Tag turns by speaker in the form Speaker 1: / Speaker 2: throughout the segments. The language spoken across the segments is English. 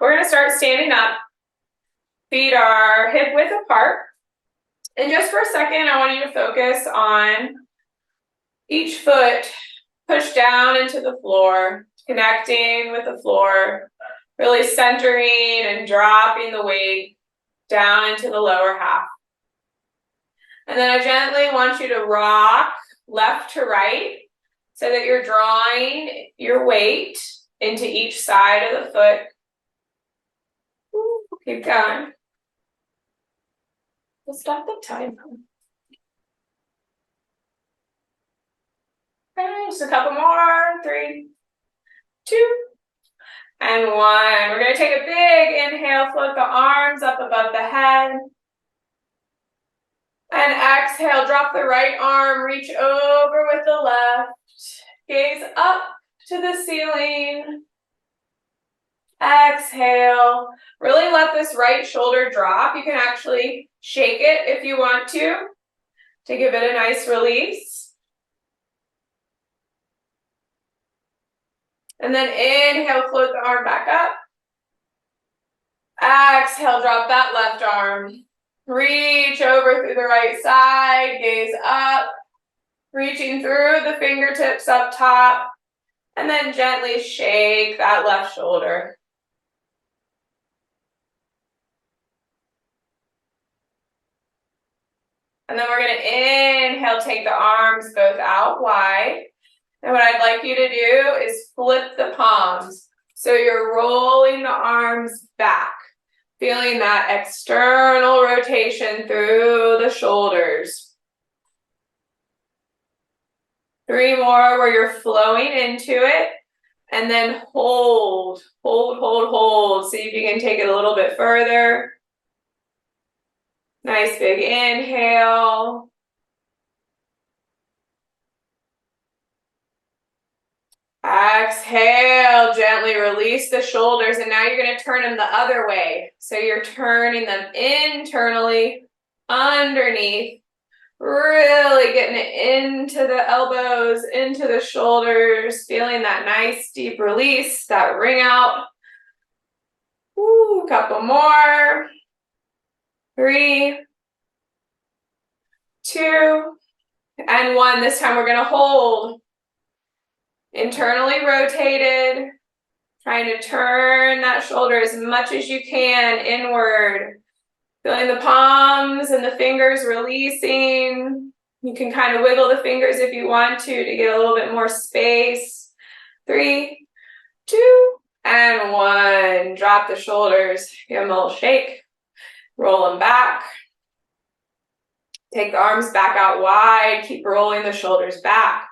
Speaker 1: We're gonna start standing up. Feet are hip width apart. And just for a second, I want you to focus on each foot push down into the floor, connecting with the floor, really centering and dropping the weight down into the lower half. And then I gently want you to rock left to right so that you're drawing your weight into each side of the foot. Ooh, keep going. We'll stop the time. Okay, just a couple more. 3, 2, and 1. We're going to take a big inhale, float the arms up above the head. And exhale, drop the right arm, reach over with the left. Gaze up to the ceiling. Exhale. Really let this right shoulder drop. You can actually shake it if you want to give it a nice release. And then inhale, float the arm back up. Exhale, drop that left arm. Reach over through the right side, gaze up, reaching through the fingertips up top, and then gently shake that left shoulder. And then we're going to inhale, take the arms both out wide. And what I'd like you to do is flip the palms. So you're rolling the arms back, feeling that external rotation through the shoulders. 3 more where you're flowing into it. And then hold, hold, hold, hold. See if you can take it a little bit further. Nice big inhale. Exhale, gently release the shoulders, and now you're going to turn them the other way. So you're turning them internally, underneath, really getting it into the elbows, into the shoulders, feeling that nice deep release, that ring out. Ooh, couple more. 3, 2, and 1. This time we're going to hold. Internally rotated, trying to turn that shoulder as much as you can inward. Feeling the palms and the fingers releasing. You can kind of wiggle the fingers if you want to get a little bit more space. 3, 2, and 1. Drop the shoulders, give them a little shake. Roll them back. Take the arms back out wide. Keep rolling the shoulders back.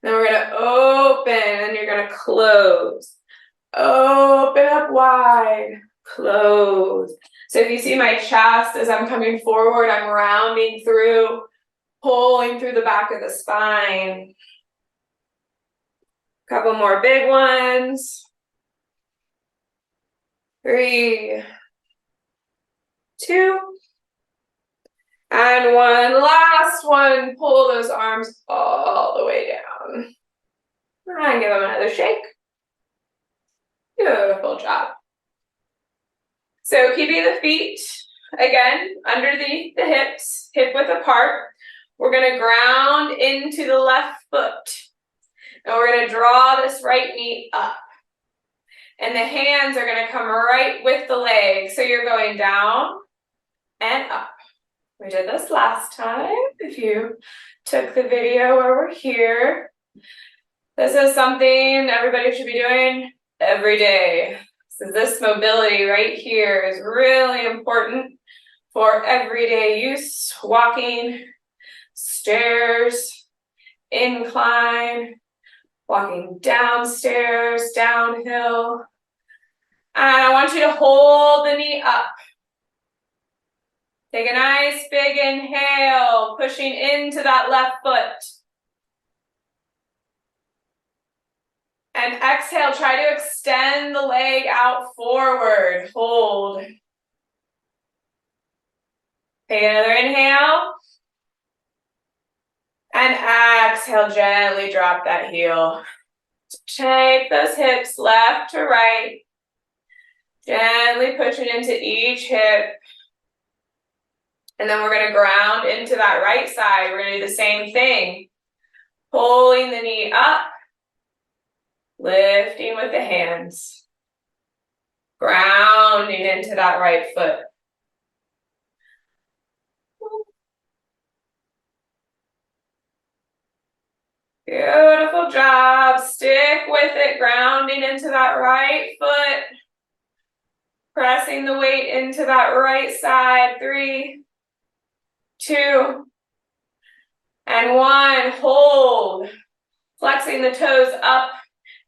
Speaker 1: Then we're going to open and you're going to close. Open up wide, close. So if you see my chest as I'm coming forward, I'm rounding through, pulling through the back of the spine. Couple more big ones. 3, 2, and 1. Last one. Pull those arms all the way down. And give them another shake. Beautiful job. So keeping the feet, again, underneath the hips, hip width apart. We're going to ground into the left foot. And we're going to draw this right knee up. And the hands are going to come right with the legs. So you're going down and up. We did this last time, if you took the video where we're here. This is something everybody should be doing every day. So this mobility right here is really important for everyday use. Walking, stairs, incline, walking downstairs, downhill. And I want you to hold the knee up. Take a nice big inhale, pushing into that left foot. And exhale, try to extend the leg out forward. Hold. Take another inhale. And exhale, gently drop that heel. Take those hips left to right. Gently pushing into each hip. And then we're going to ground into that right side. We're going to do the same thing. Pulling the knee up. Lifting with the hands. Grounding into that right foot. Beautiful job. Stick with it, grounding into that right foot. Pressing the weight into that right side. 3, 2, and 1. Hold. Flexing the toes up.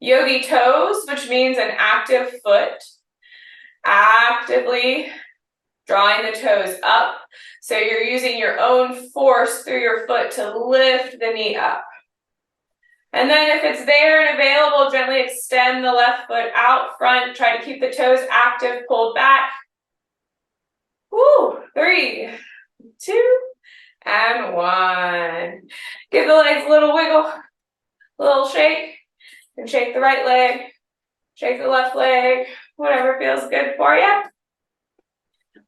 Speaker 1: Yogi toes, which means an active foot. Actively drawing the toes up. So you're using your own force through your foot to lift the knee up. And then if it's there and available, gently extend the left foot out front. Try to keep the toes active, pulled back. Woo, 3, 2, and 1. Give the legs a little wiggle, a little shake, and shake the right leg, shake the left leg, whatever feels good for you.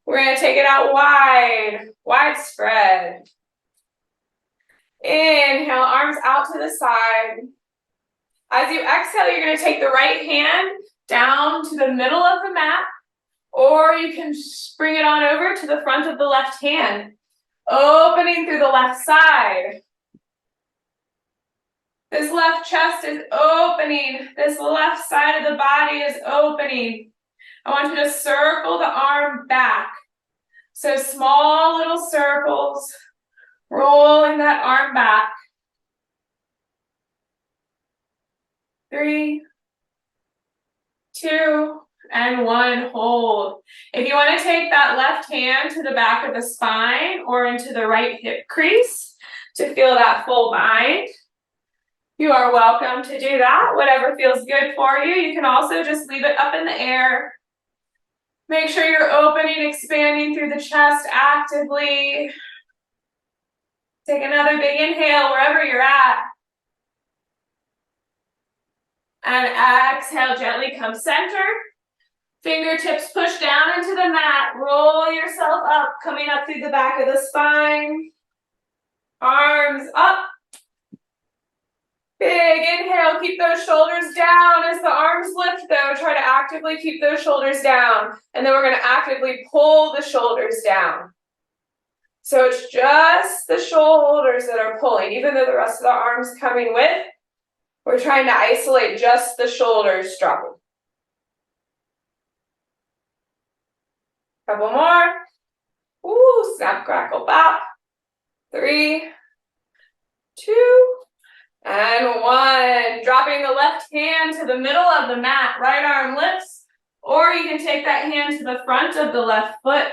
Speaker 1: We're gonna take it out wide, wide spread. Inhale, arms out to the side. As you exhale, you're going to take the right hand down to the middle of the mat, or you can bring it on over to the front of the left hand, opening through the left side. This left chest is opening. This left side of the body is opening. I want you to circle the arm back. So small little circles. Rolling that arm back. 3, 2, and 1. Hold. If you want to take that left hand to the back of the spine or into the right hip crease to feel that full bind, you are welcome to do that. Whatever feels good for you. You can also just leave it up in the air. Make sure you're opening, expanding through the chest actively. Take another big inhale wherever you're at. And exhale, gently come center. Fingertips push down into the mat. Roll yourself up, coming up through the back of the spine. Arms up. Big inhale, keep those shoulders down. As the arms lift though, try to actively keep those shoulders down. And then we're going to actively pull the shoulders down. So it's just the shoulders that are pulling, even though the rest of the arm's coming with. We're trying to isolate just the shoulders dropping. Couple more. Ooh, snap, crackle, pop. 3, 2, and 1. Dropping the left hand to the middle of the mat. Right arm lifts, or you can take that hand to the front of the left foot.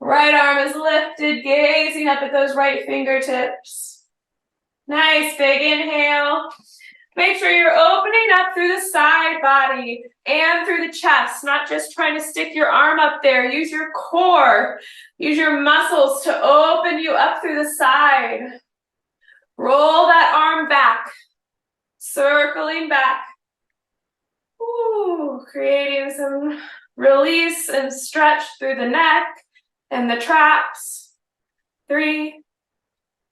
Speaker 1: Right arm is lifted, gazing up at those right fingertips. Nice, big inhale. Make sure you're opening up through the side body and through the chest, not just trying to stick your arm up there. Use your core, use your muscles to open you up through the side. Roll that arm back, circling back. Ooh, creating some release and stretch through the neck and the traps. 3,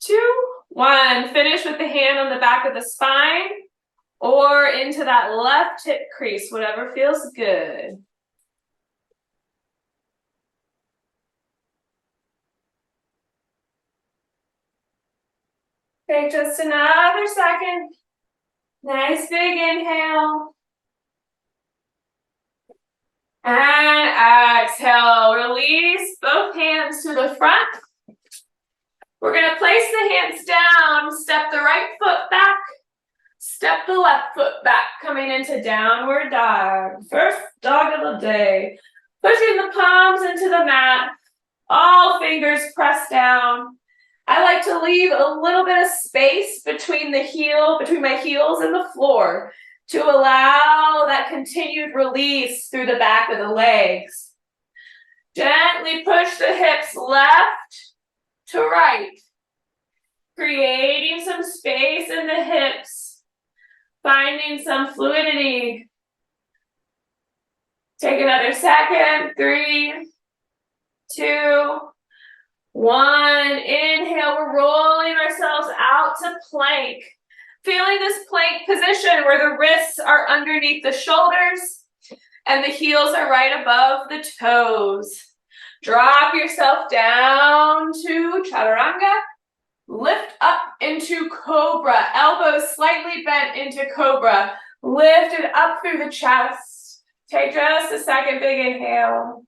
Speaker 1: 2, 1. Finish with the hand on the back of the spine or into that left hip crease, whatever feels good. Take just another second. Nice big inhale. And exhale, release both hands to the front. We're going to place the hands down, step the right foot back, step the left foot back, coming into downward dog. First dog of the day. Pushing the palms into the mat, all fingers pressed down. I like to leave a little bit of space between my heels and the floor to allow that continued release through the back of the legs. Gently push the hips left to right, creating some space in the hips. Finding some fluidity. Take another second. 3, 2, 1. Inhale, we're rolling ourselves out to plank. Feeling this plank position where the wrists are underneath the shoulders and the heels are right above the toes. Drop yourself down to chaturanga. Lift up into cobra. Elbows slightly bent into cobra. Lift it up through the chest. Take just a second, big inhale.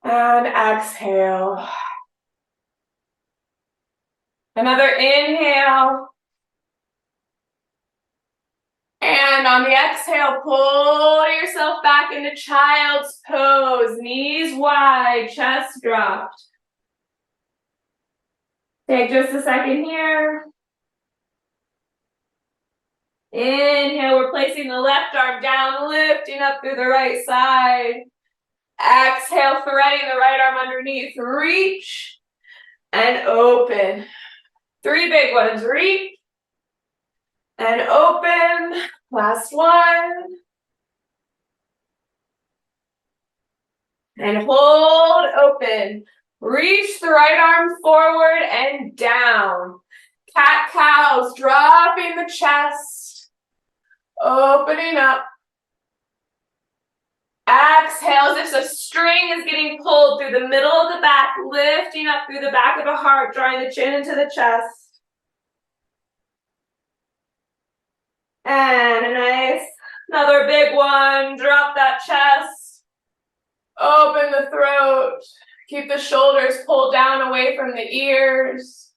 Speaker 1: And exhale. Another inhale. And on the exhale, pull yourself back into child's pose. Knees wide, chest dropped. Take just a second here. Inhale, we're placing the left arm down, lifting up through the right side. Exhale, threading the right arm underneath. Reach and open. 3 big ones. Reach and open. Last one. And hold open. Reach the right arm forward and down. Cat-cows, dropping the chest. Opening up. Exhale as if a string is getting pulled through the middle of the back, lifting up through the back of the heart, drawing the chin into the chest. And another big one. Drop that chest. Open the throat. Keep the shoulders pulled down away from the ears.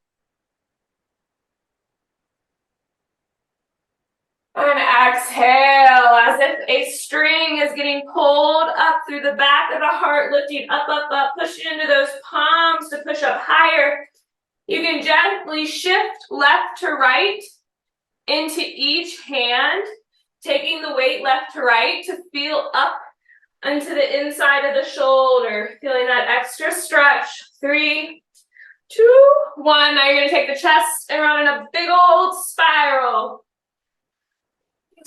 Speaker 1: And exhale as if a string is getting pulled up through the back of the heart, lifting up, up, up, pushing into those palms to push up higher. You can gently shift left to right into each hand, taking the weight left to right to feel up into the inside of the shoulder, feeling that extra stretch. 3, 2, 1. Now you're going to take the chest and run in a big old spiral.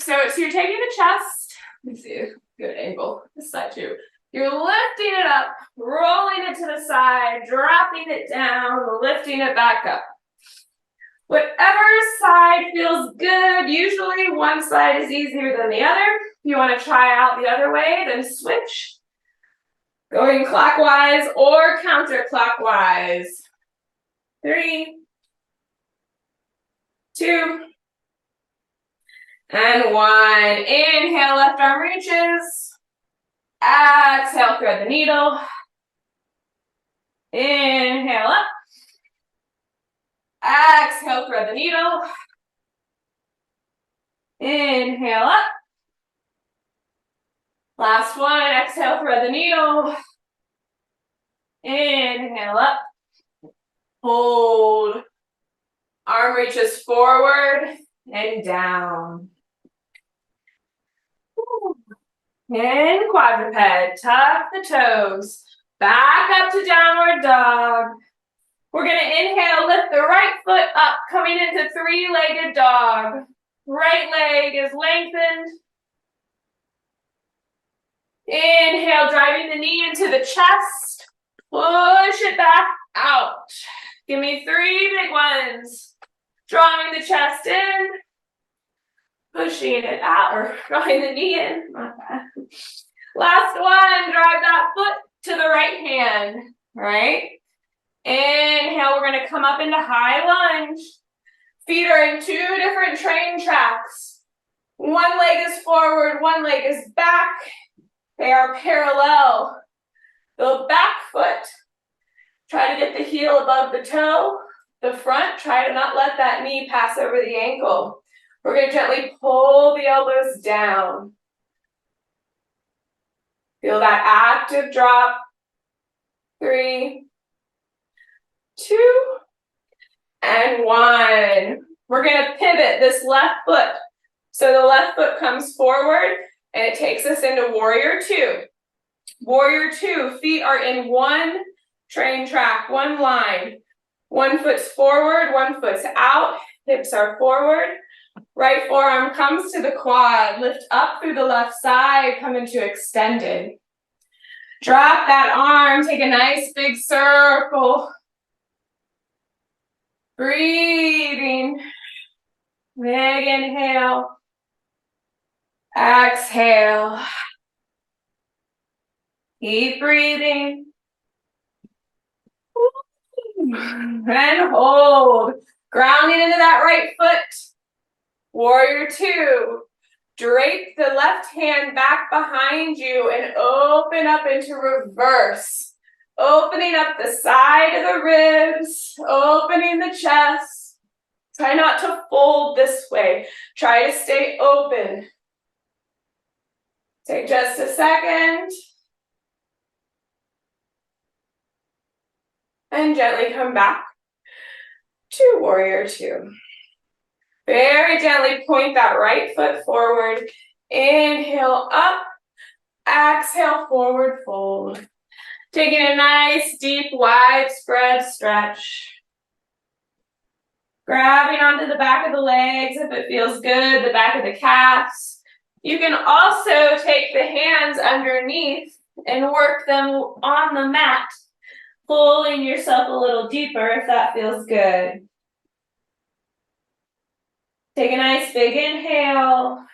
Speaker 1: So you're taking the chest, let me see a good angle, this side too. You're lifting it up, rolling it to the side, dropping it down, lifting it back up. Whatever side feels good, usually one side is easier than the other. If you want to try out the other way, then switch. Going clockwise or counterclockwise. 3, 2, and 1. Inhale, left arm reaches. Exhale, thread the needle. Inhale up. Exhale, thread the needle. Inhale up. Last one, exhale, thread the needle. Inhale up. Hold. Arm reaches forward and down. In quadruped, tuck the toes. Back up to downward dog. We're going to inhale, lift the right foot up, coming into 3-legged dog. Right leg is lengthened. Inhale, driving the knee into the chest. Push it back out. Give me 3 big ones. Drawing the chest in. Pushing it out, or drawing the knee in. Last one, drive that foot to the right hand, right? Inhale, we're going to come up into high lunge. Feet are in 2 different train tracks. One leg is forward, one leg is back. They are parallel. The back foot, try to get the heel above the toe. The front, try to not let that knee pass over the ankle. We're going to gently pull the elbows down. Feel that active drop. 3, 2, and 1. We're going to pivot this left foot. So the left foot comes forward and it takes us into warrior 2. Warrior 2, feet are in 1 train track, 1 line. 1 foot's forward, 1 foot's out. hips are forward. Right forearm comes to the quad, lift up through the left side, come into extended. Drop that arm, take a nice big circle. Breathing. Big inhale. Exhale. Keep breathing. And hold. Grounding into that right foot. Warrior two. Drape the left hand back behind you and open up into reverse. Opening up the side of the ribs, opening the chest. Try not to fold this way. Try to stay open. Take just a second. And gently come back to warrior two. Very gently point that right foot forward. Inhale up. Exhale, forward fold. Taking a nice, deep, widespread stretch. Grabbing onto the back of the legs if it feels good, the back of the calves. You can also take the hands underneath and work them on the mat, pulling yourself a little deeper if that feels good. Take a nice big inhale.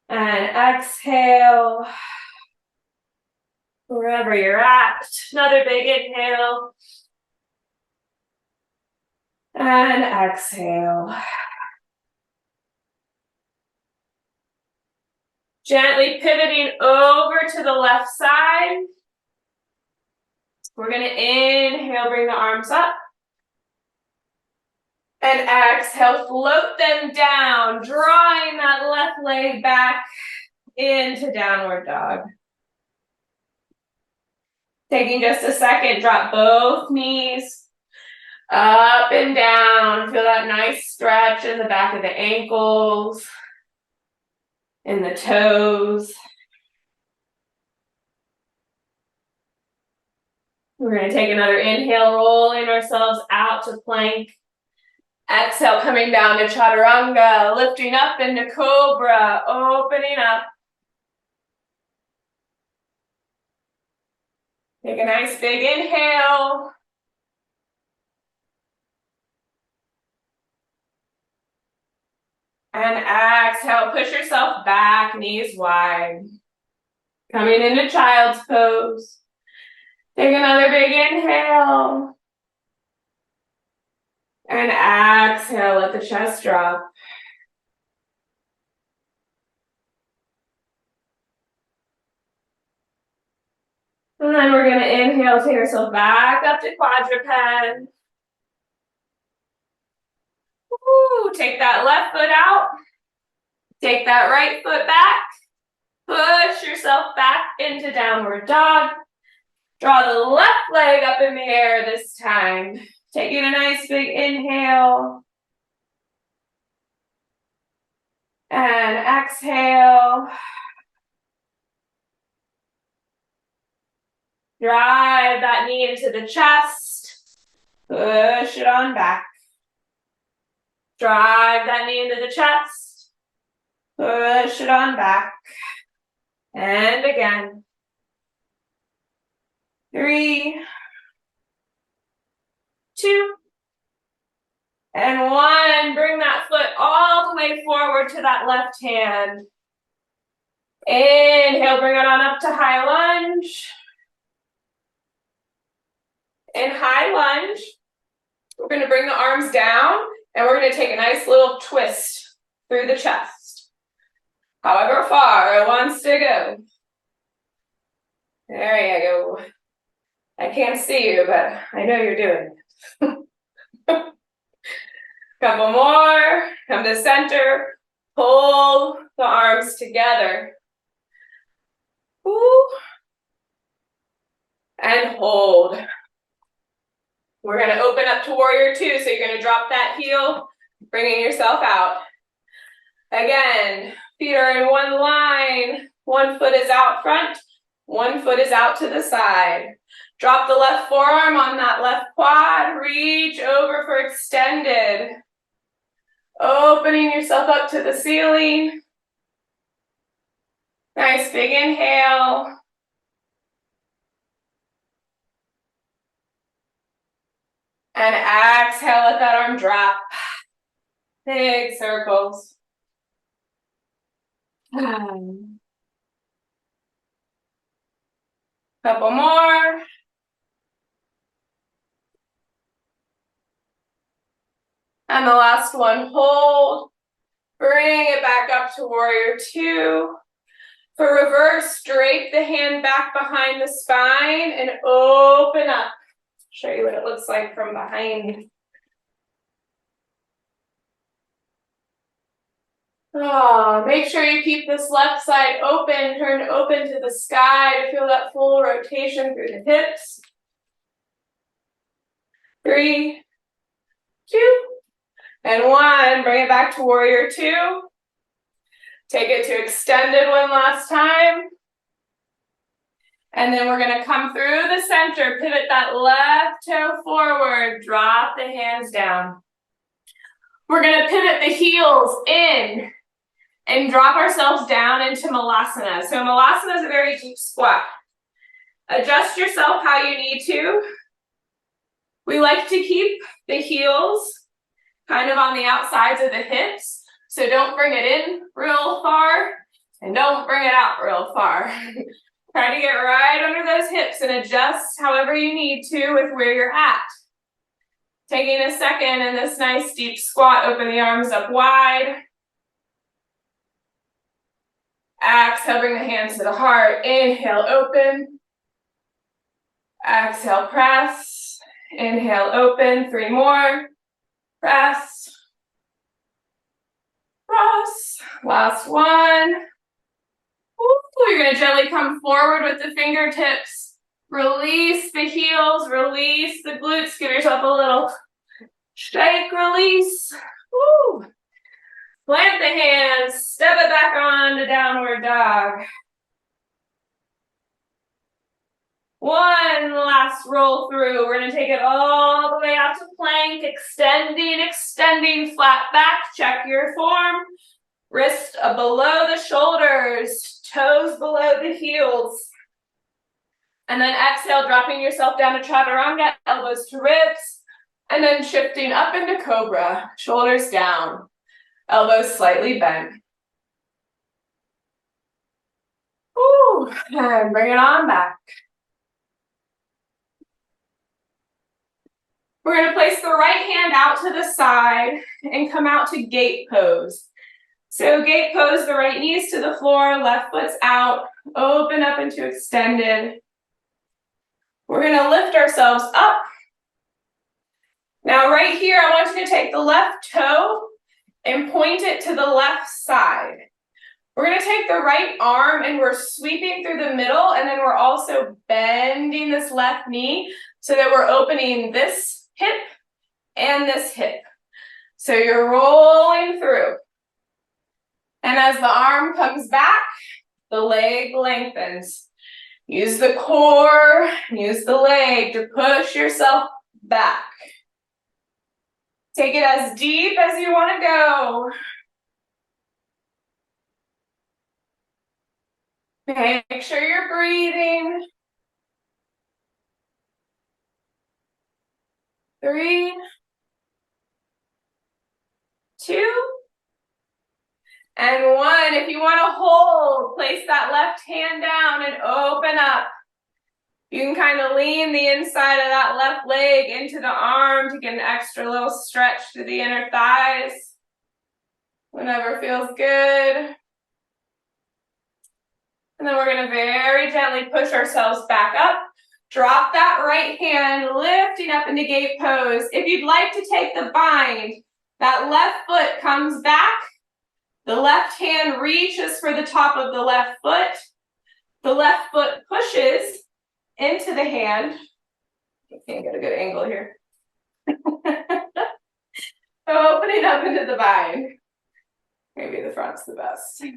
Speaker 1: And exhale. Wherever you're at. Another big inhale. And exhale. Gently pivoting over to the left side. We're going to inhale, bring the arms up. And exhale, float them down, drawing that left leg back into downward dog. Taking just a second, drop both knees up and down. Feel that nice stretch in the back of the ankles, in the toes. We're going to take another inhale, rolling ourselves out to plank. Exhale, coming down to chaturanga, lifting up into cobra, opening up. Take a nice big inhale. And exhale, push yourself back, knees wide. Coming into child's pose. Take another big inhale. And exhale, let the chest drop. And then we're going to inhale, take ourselves back up to quadruped. Woo, take that left foot out. Take that right foot back. Push yourself back into downward dog. Draw the left leg up in the air this time. Taking a nice big inhale. And exhale. Drive that knee into the chest. Push it on back. Drive that knee into the chest. Push it on back. And again. 3, 2, and 1. Bring that foot all the way forward to that left hand. Inhale, bring it on up to high lunge. In high lunge, we're going to bring the arms down and we're going to take a nice little twist through the chest. However far it wants to go. There you go. I can't see you, but I know you're doing it. Couple more. Come to center. Pull the arms together. Ooh. And hold. We're going to open up to warrior two. So you're going to drop that heel, bringing yourself out. Again, feet are in one line. One foot is out front. One foot is out to the side. Drop the left forearm on that left quad, reach over for extended. Opening yourself up to the ceiling. Nice big inhale. And exhale, let that arm drop. Big circles. Couple more. And the last one, hold. Bring it back up to warrior two. For reverse, drape the hand back behind the spine and open up. Show you what it looks like from behind. Oh, make sure you keep this left side open, turned open to the sky to feel that full rotation through the hips. 3, 2, and 1. Bring it back to warrior two. Take it to extended one last time. And then we're going to come through the center, pivot that left toe forward, drop the hands down. We're going to pivot the heels in and drop ourselves down into Malasana. So Malasana is a very deep squat. Adjust yourself how you need to. We like to keep the heels kind of on the outsides of the hips. So don't bring it in real far and don't bring it out real far. Try to get right under those hips and adjust however you need to with where you're at. Taking a second in this nice deep squat, open the arms up wide. Exhale, bring the hands to the heart. Inhale, open. Exhale, press. Inhale, open. 3 more. Press. Cross. Last one. Ooh, you're going to gently come forward with the fingertips. Release the heels. Release the glutes. Give yourself a little shake, release. Woo. Plant the hands. Step it back on to downward dog. One last roll through. We're going to take it all the way out to plank. Extending, flat back. Check your form. Wrist below the shoulders. Toes below the heels. And then exhale, dropping yourself down to chaturanga, elbows to ribs. And then shifting up into cobra. Shoulders down. Elbows slightly bent. Ooh, and bring it on back. We're going to place the right hand out to the side and come out to gate pose. So gate pose, the right knees to the floor, left foot's out, open up into extended. We're going to lift ourselves up. Now right here, I want you to take the left toe and point it to the left side. We're going to take the right arm and we're sweeping through the middle, and then we're also bending this left knee so that we're opening this hip and this hip. So you're rolling through. And as the arm comes back, the leg lengthens. Use the core, use the leg to push yourself back. Take it as deep as you want to go. Make sure you're breathing. 3, 2, and 1. If you want to hold, place that left hand down and open up. You can kind of lean the inside of that left leg into the arm to get an extra little stretch to the inner thighs. Whenever feels good. And then we're going to very gently push ourselves back up. Drop that right hand, lifting up into gate pose. If you'd like to take the bind, that left foot comes back. The left hand reaches for the top of the left foot. The left foot pushes into the hand. I can't get a good angle here. Opening up into the bind. Maybe the front's the best. Take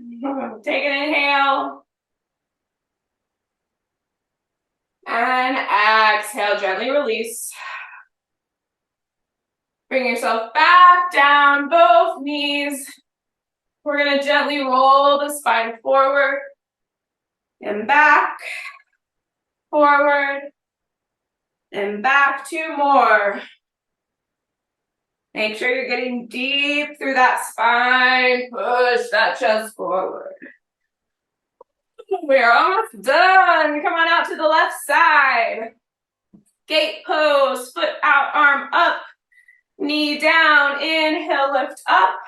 Speaker 1: an inhale. And And exhale, gently release. Bring yourself back down, both knees. We're gonna gently roll the spine forward and back, forward, and back. 2 more. Make sure you're getting deep through that spine. Push that chest forward. We're almost done. Come on out to the left side. Gate pose, foot out, arm up, knee down. Inhale, lift up.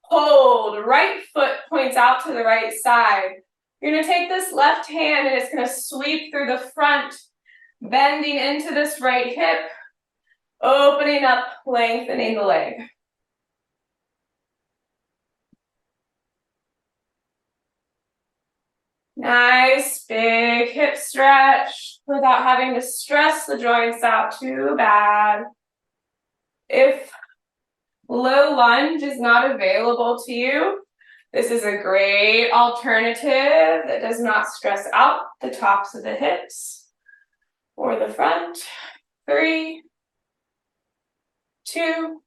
Speaker 1: Hold, right foot points out to the right side. You're gonna take this left hand and it's gonna sweep through the front, bending into this right hip, opening up, lengthening the leg. Nice big hip stretch without having to stress the joints out too bad. If low lunge is not available to you, this is a great alternative that does not stress out the tops of the hips or the front. 3, 2,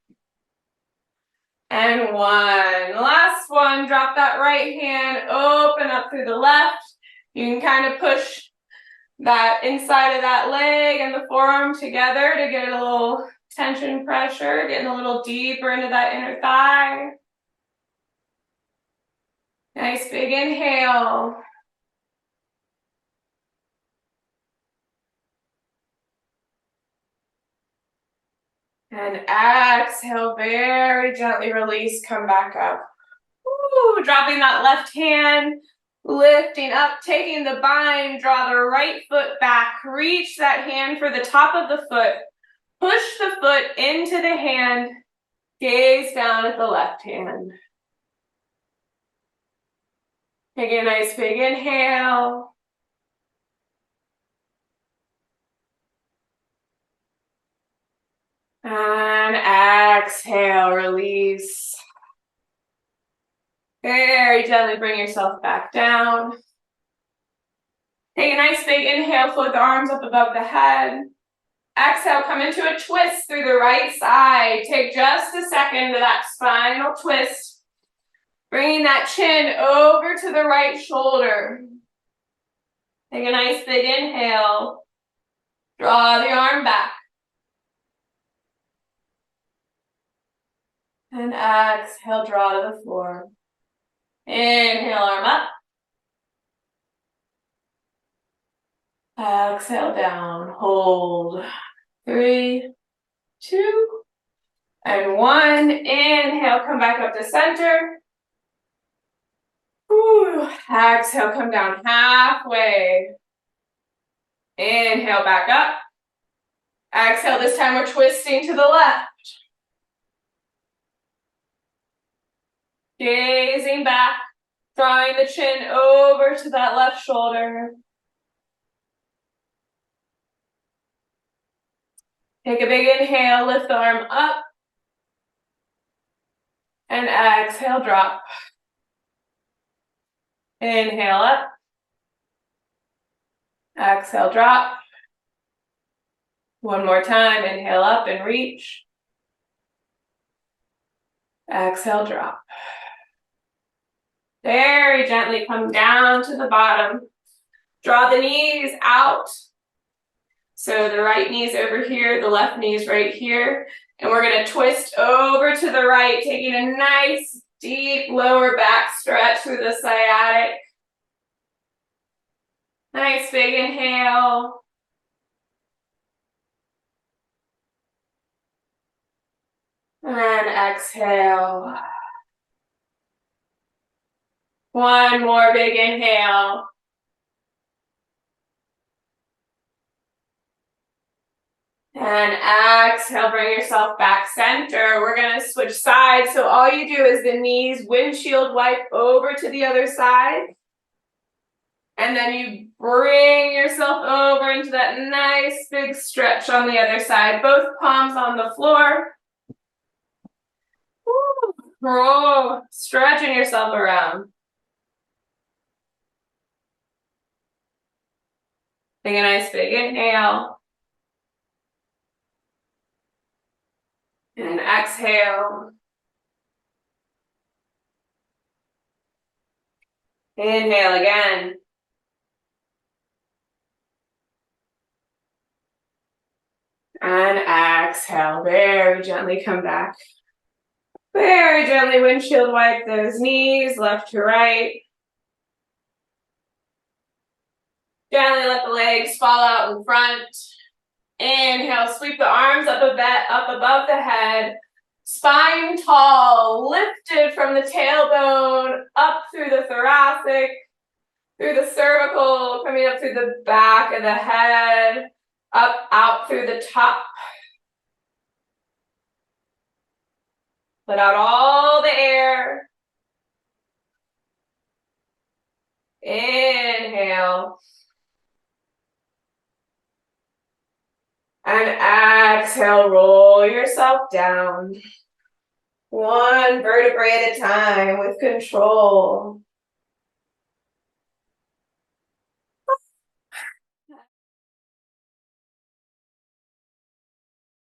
Speaker 1: and 1. Last one, drop that right hand, open up through the left. You can kind of push that inside of that leg and the forearm together to get a little tension pressure, getting a little deeper into that inner thigh. Nice big inhale. And exhale, very gently release, come back up. Ooh, dropping that left hand, lifting up, taking the bind, draw the right foot back, reach that hand for the top of the foot, push the foot into the hand, gaze down at the left hand. Take a nice big inhale. And exhale, release. Very gently bring yourself back down. Take a nice big inhale, float the arms up above the head. Exhale, come into a twist through the right side. Take just a second to that spinal twist. Bringing that chin over to the right shoulder. Take a nice big inhale. Draw the arm back. And exhale, draw to the floor. Inhale, arm up. Exhale, down. Hold. 3, 2, and 1. Inhale, come back up to center. Ooh. Exhale, come down halfway. Inhale, back up. Exhale, this time we're twisting to the left. Gazing back, drawing the chin over to that left shoulder. Take a big inhale, lift the arm up. And exhale, drop. Inhale up. Exhale, drop. One more time, inhale up and reach. Exhale, drop. Very gently come down to the bottom. Draw the knees out. So the right knee's over here, the left knee's right here. And we're gonna twist over to the right, taking a nice deep lower back stretch through the sciatic. Nice big inhale. And exhale. One more big inhale. And exhale, bring yourself back center. We're gonna switch sides. So all you do is the knees windshield wipe over to the other side. And then you bring yourself over into that nice big stretch on the other side. Both palms on the floor. Woo. Roll, stretching yourself around. Take a nice big inhale. And exhale. Inhale again. And exhale. Very gently come back. Very gently windshield wipe those knees left to right. Gently let the legs fall out in front. Inhale, sweep the arms up a bit, up above the head. Spine tall, lifted from the tailbone, up through the thoracic, through the cervical, coming up through the back of the head, up, out through the top. Let out all the air. Inhale. And exhale, roll yourself down. One vertebrae at a time with control.